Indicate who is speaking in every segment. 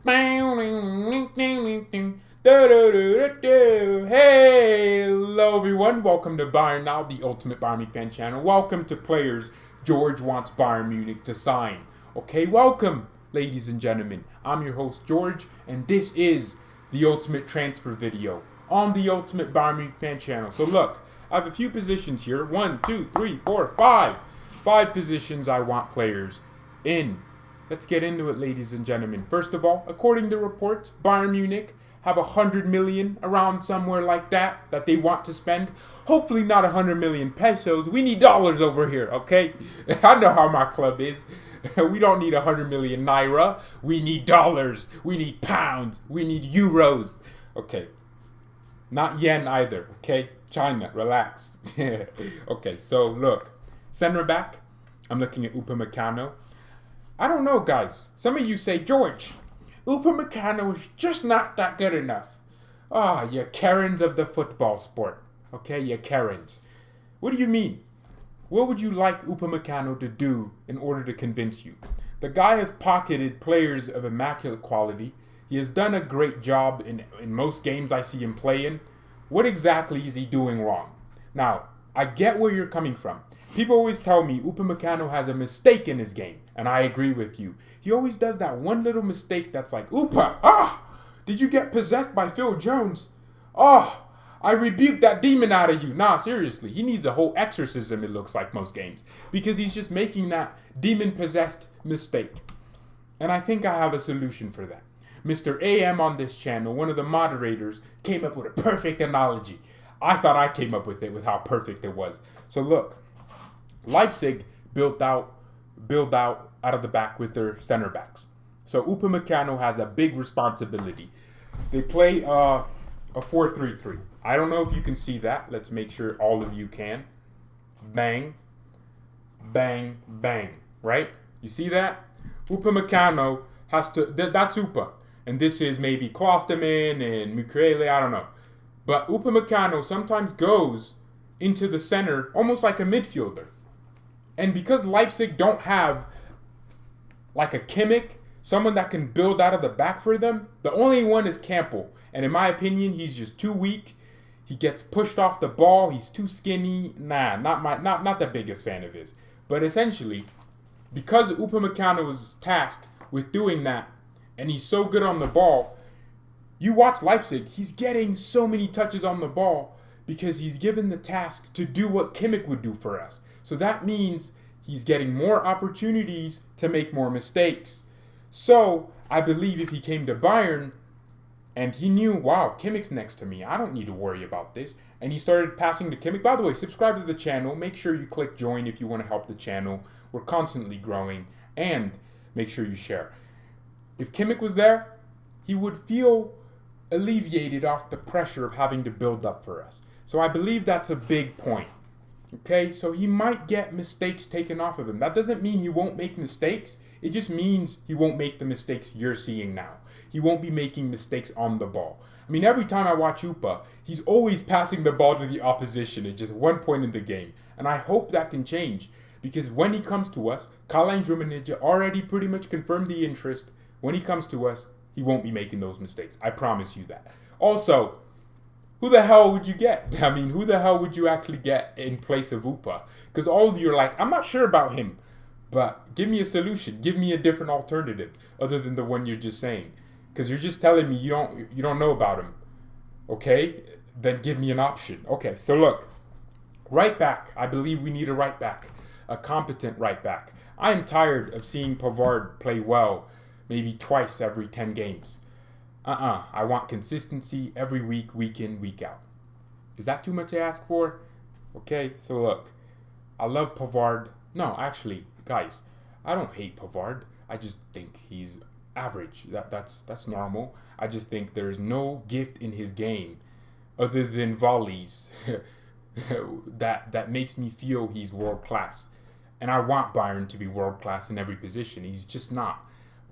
Speaker 1: Hey, hello everyone. Welcome to BayernNow, the ultimate Bayern Munich fan channel. Welcome to players George wants Bayern Munich to sign. Okay, welcome, ladies and gentlemen. I'm your host George, and this is the ultimate transfer video on the ultimate Bayern Munich fan channel. So look, I have a few positions here. 1, 2, 3, 4, 5. 5 positions I want players in. Let's get into it, ladies and gentlemen. First of all, according to reports, Bayern Munich have 100 million around somewhere like that they want to spend. Hopefully not 100 million pesos. We need dollars over here, okay? I know how my club is. We don't need 100 million naira. We need dollars. We need pounds. We need euros. Okay. Not yen either, okay? China, relax. Okay, so look. Center back, I'm looking at Upamecano. I don't know, guys. Some of you say, George, Upamecano is just not that good enough. Ah, you Karens of the football sport. Okay, you Karens. What do you mean? What would you like Upamecano to do in order to convince you? The guy has pocketed players of immaculate quality. He has done a great job in most games I see him play in. What exactly is he doing wrong? Now, I get where you're coming from. People always tell me Upamecano has a mistake in his game, and I agree with you. He always does that one little mistake that's like, did you get possessed by Phil Jones? I rebuked that demon out of you. Nah, seriously, he needs a whole exorcism, it looks like most games, because he's just making that demon-possessed mistake. And I think I have a solution for that. Mr. AM on this channel, one of the moderators, came up with a perfect analogy. I thought I came up with it with how perfect it was. So look. Leipzig built out of the back with their center backs. So Upamecano has a big responsibility. They play a 4-3-3. I don't know if you can see that. Let's make sure all of you can. Bang, bang, bang. Right? You see that? Upamecano has to. That's Upa, and this is maybe Klosterman and Mukiele. I don't know, but Upamecano sometimes goes into the center almost like a midfielder. And because Leipzig don't have like a Kimmich, someone that can build out of the back for them, the only one is Campbell. And in my opinion, he's just too weak. He gets pushed off the ball. He's too skinny. Nah, not the biggest fan of his. But essentially, because Upamecano was tasked with doing that, and he's so good on the ball, you watch Leipzig, he's getting so many touches on the ball because he's given the task to do what Kimmich would do for us. So that means he's getting more opportunities to make more mistakes. So I believe if he came to Bayern and he knew, wow, Kimmich's next to me, I don't need to worry about this, and he started passing to Kimmich. By the way, subscribe to the channel. Make sure you click join if you want to help the channel. We're constantly growing. And make sure you share. If Kimmich was there, he would feel alleviated off the pressure of having to build up for us. So I believe that's a big point. Okay, so he might get mistakes taken off of him. That doesn't mean he won't make mistakes. It just means he won't make the mistakes you're seeing now. He won't be making mistakes on the ball. I mean, every time I watch Upa, he's always passing the ball to the opposition at just one point in the game. And I hope that can change. Because when he comes to us, Karl-Heinz Rummenigge already pretty much confirmed the interest. When he comes to us, he won't be making those mistakes. I promise you that. Also, who the hell would you get? I mean, who the hell would you actually get in place of Upa? Because all of you are like, I'm not sure about him. But give me a solution. Give me a different alternative other than the one you're just saying. Because you're just telling me you don't know about him. Okay? Then give me an option. Okay, so look. Right back. I believe we need a right back. A competent right back. I am tired of seeing Pavard play well maybe twice every 10 games. I want consistency every week, week in, week out. Is that too much to ask for? Okay, so look. I love Pavard. No, actually, guys, I don't hate Pavard. I just think he's average. That's normal. I just think there's no gift in his game other than volleys that makes me feel he's world class. And I want Bayern to be world class in every position. He's just not.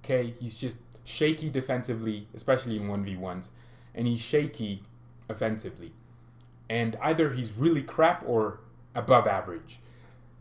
Speaker 1: Okay, he's just shaky defensively, especially in 1v1s, and he's shaky offensively. And either he's really crap or above average.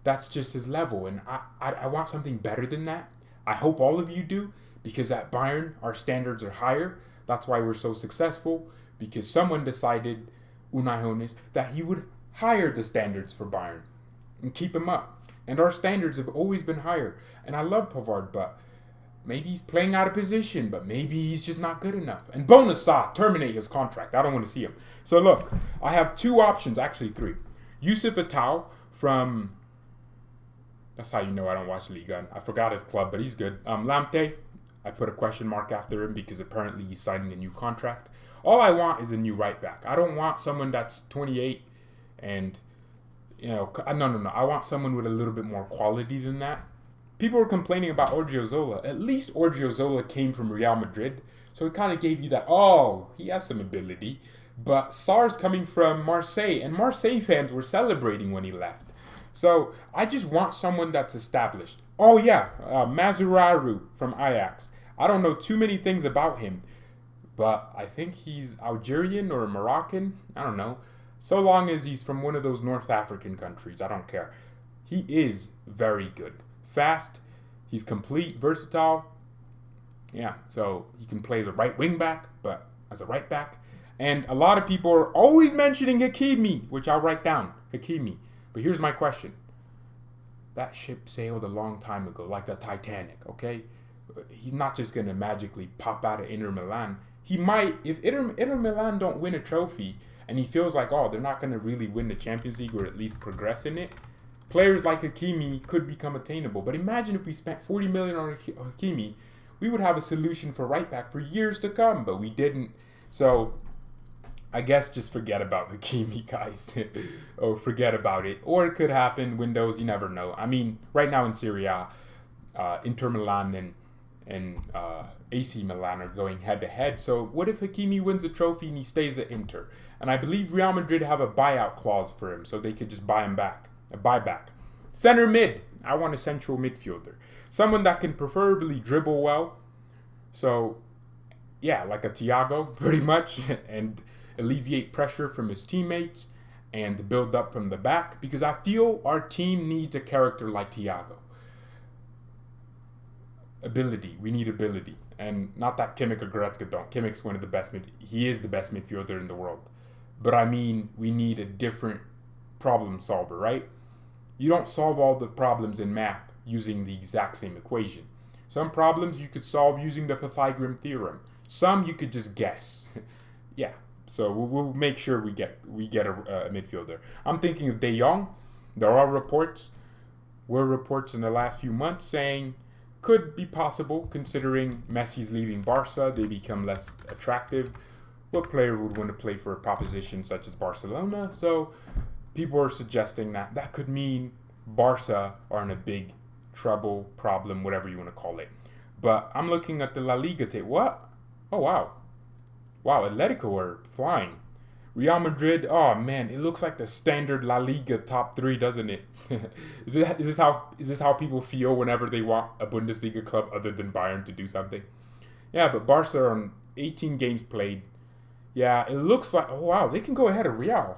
Speaker 1: That's just his level, and I want something better than that. I hope all of you do, Because at Bayern, our standards are higher. That's why we're so successful. Because someone decided, Unai Hoeneß, that he would higher the standards for Bayern and keep him up. And our standards have always been higher. And I love Pavard, but maybe he's playing out of position, but maybe he's just not good enough. And Bonasa, terminate his contract. I don't want to see him. So look, I have two options, actually three. Yusuf Attal from, that's how you know I don't watch Liga. I forgot his club, but he's good. Lamte, I put a question mark after him because apparently he's signing a new contract. All I want is a new right back. I don't want someone that's 28 and, no. I want someone with a little bit more quality than that. People were complaining about Odriozola. At least Odriozola came from Real Madrid, so it kind of gave you that, oh, he has some ability. But Sarr's coming from Marseille, and Marseille fans were celebrating when he left. So I just want someone that's established. Oh yeah, Mazuraru from Ajax. I don't know too many things about him, but I think he's Algerian or Moroccan. I don't know. So long as he's from one of those North African countries, I don't care. He is very good. Fast, he's complete, versatile. Yeah, so he can play as a right wing back, but as a right back. And a lot of people are always mentioning Hakimi, which I'll write down, Hakimi. But here's my question. That ship sailed a long time ago, like the Titanic, okay? He's not just going to magically pop out of Inter Milan. He might, if Inter Milan don't win a trophy, and he feels like, oh, they're not going to really win the Champions League or at least progress in it, players like Hakimi could become attainable. But imagine if we spent 40 million on Hakimi, we would have a solution for right back for years to come, but we didn't. So I guess just forget about Hakimi, guys. Or forget about it. Or it could happen, windows, you never know. I mean, right now in Serie A, Inter Milan and AC Milan are going head-to-head. So what if Hakimi wins a trophy and he stays at Inter? And I believe Real Madrid have a buyout clause for him, so they could just buy him back. A buyback. Center mid. I want a central midfielder. Someone that can preferably dribble well. So, yeah, like a Thiago, pretty much. And alleviate pressure from his teammates and build up from the back. Because I feel our team needs a character like Thiago. Ability. We need ability. And not that Kimmich or Goretzka don't. Kimmich's one of the best. He is the best midfielder in the world. But I mean, we need a different problem solver, right? You don't solve all the problems in math using the exact same equation. Some problems you could solve using the Pythagorean theorem. Some you could just guess. Yeah, so we'll make sure we get a midfielder. I'm thinking of De Jong. There are reports in the last few months saying could be possible considering Messi's leaving Barca. They become less attractive. What player would want to play for a proposition such as Barcelona? So people are suggesting that could mean Barca are in a big trouble, problem, whatever you want to call it. But I'm looking at the La Liga tape. What? Oh, wow. Wow, Atletico are flying. Real Madrid, oh man, it looks like the standard La Liga top three, doesn't it? Is this how people feel whenever they want a Bundesliga club other than Bayern to do something? Yeah, but Barca are on 18 games played. Yeah, it looks like, oh wow, they can go ahead of Real.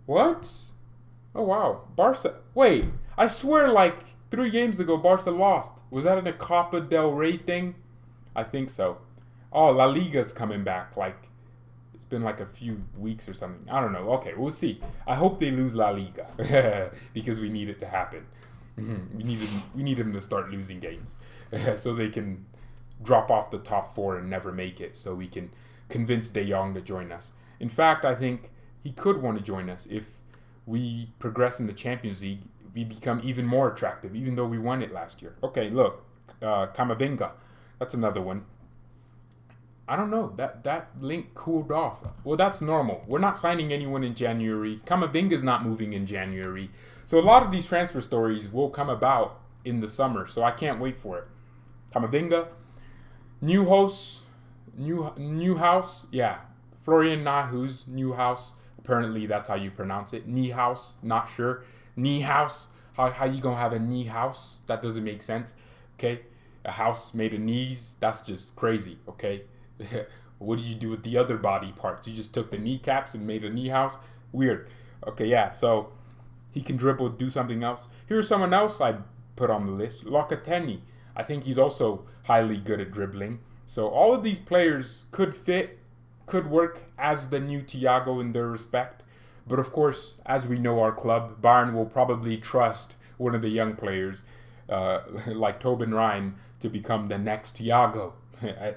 Speaker 1: What? Oh wow, Barca. Wait, I swear like 3 games ago Barca lost. Was that in a Copa del Rey thing? I think so. Oh, La Liga's coming back. Like, it's been like a few weeks or something. I don't know. Okay, we'll see. I hope they lose La Liga because we need it to happen. We need them to start losing games so they can drop off the top 4 and never make it. So we can convince De Jong to join us. In fact, I think he could want to join us if we progress in the Champions League. We become even more attractive, even though we won it last year. Okay, look, Camavinga. That's another one. I don't know. That link cooled off. Well, that's normal. We're not signing anyone in January. Camavinga's not moving in January. So a lot of these transfer stories will come about in the summer. So I can't wait for it. Camavinga, Neuhaus, yeah. Florian Neuhaus, Neuhaus. Apparently that's how you pronounce it. Neuhaus, not sure. Neuhaus. How you gonna have a Neuhaus? That doesn't make sense. Okay, a house made of knees. That's just crazy. Okay. What do you do with the other body parts? You just took the kneecaps and made a knee house? Weird. Okay, yeah, so he can dribble, do something else. Here's someone else I put on the list. Locatelli. I think he's also highly good at dribbling. So all of these players could work as the new Thiago in their respect. But of course, as we know our club, Bayern will probably trust one of the young players, like Tobin Ryan, to become the next Thiago,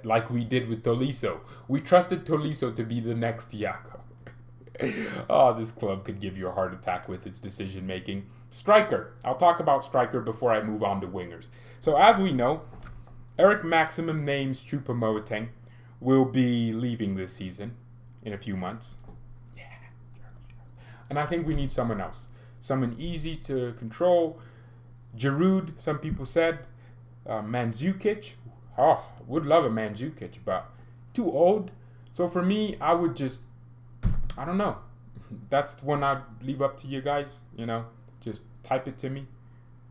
Speaker 1: like we did with Tolisso. We trusted Tolisso to be the next Thiago. Oh, this club could give you a heart attack with its decision making. Striker. I'll talk about striker before I move on to wingers. So as we know, Eric Maximum names Choupo-Moting will be leaving this season in a few months. Yeah. And I think we need someone else. Someone easy to control. Giroud, some people said. Mandzukic. Oh, would love a Mandzukic, but too old. So for me, I would just, I don't know. That's one I'd leave up to you guys. Just type it to me.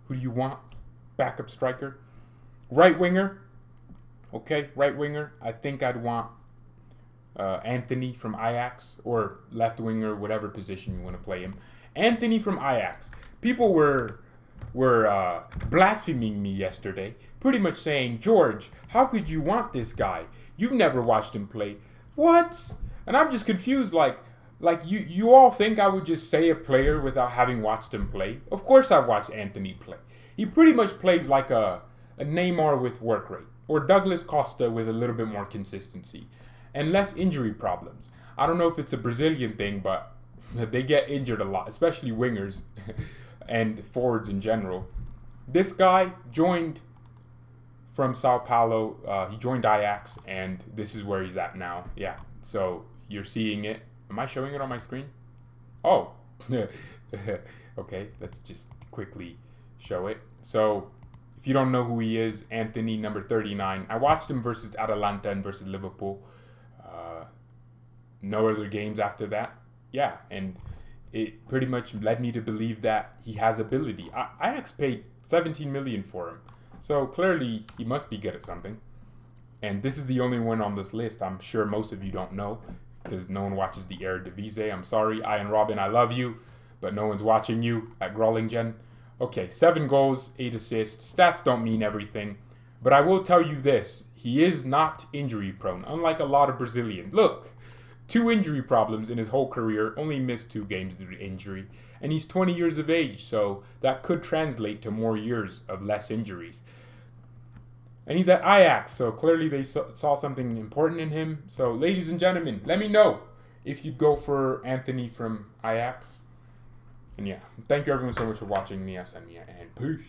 Speaker 1: Who do you want? Backup striker. Right winger. Okay, right winger. I think I'd want Anthony from Ajax, or left winger, whatever position you want to play him. Anthony from Ajax. People were blaspheming me yesterday, pretty much saying, George, how could you want this guy? You've never watched him play. What? And I'm just confused, like you all think I would just say a player without having watched him play? Of course I've watched Anthony play. He pretty much plays like a Neymar with work rate, or Douglas Costa with a little bit more consistency and less injury problems. I don't know if it's a Brazilian thing, but they get injured a lot, especially wingers and forwards in general. This guy joined from Sao Paulo. He joined Ajax, and this is where he's at now. Yeah, so you're seeing it. Am I showing it on my screen? Oh, okay, let's just quickly show it. So if you don't know who he is, Anthony, number 39. I watched him versus Atalanta and versus Liverpool. No other games after that. Yeah, and it pretty much led me to believe that he has ability. Ajax paid 17 million for him, so clearly he must be good at something. And this is the only one on this list. I'm sure most of you don't know, because no one watches the Eredivisie. I'm sorry, Ian Robin, I love you, but no one's watching you at Groningen. Okay, 7 goals, 8 assists. Stats don't mean everything, but I will tell you this: he is not injury prone, unlike a lot of Brazilians. Look. 2 injury problems in his whole career, only missed 2 games due to injury, and he's 20 years of age, so that could translate to more years of less injuries. And he's at Ajax, so clearly they saw something important in him. So ladies and gentlemen, let me know if you'd go for Anthony from Ajax. And yeah, thank you everyone so much for watching. Me, and peace.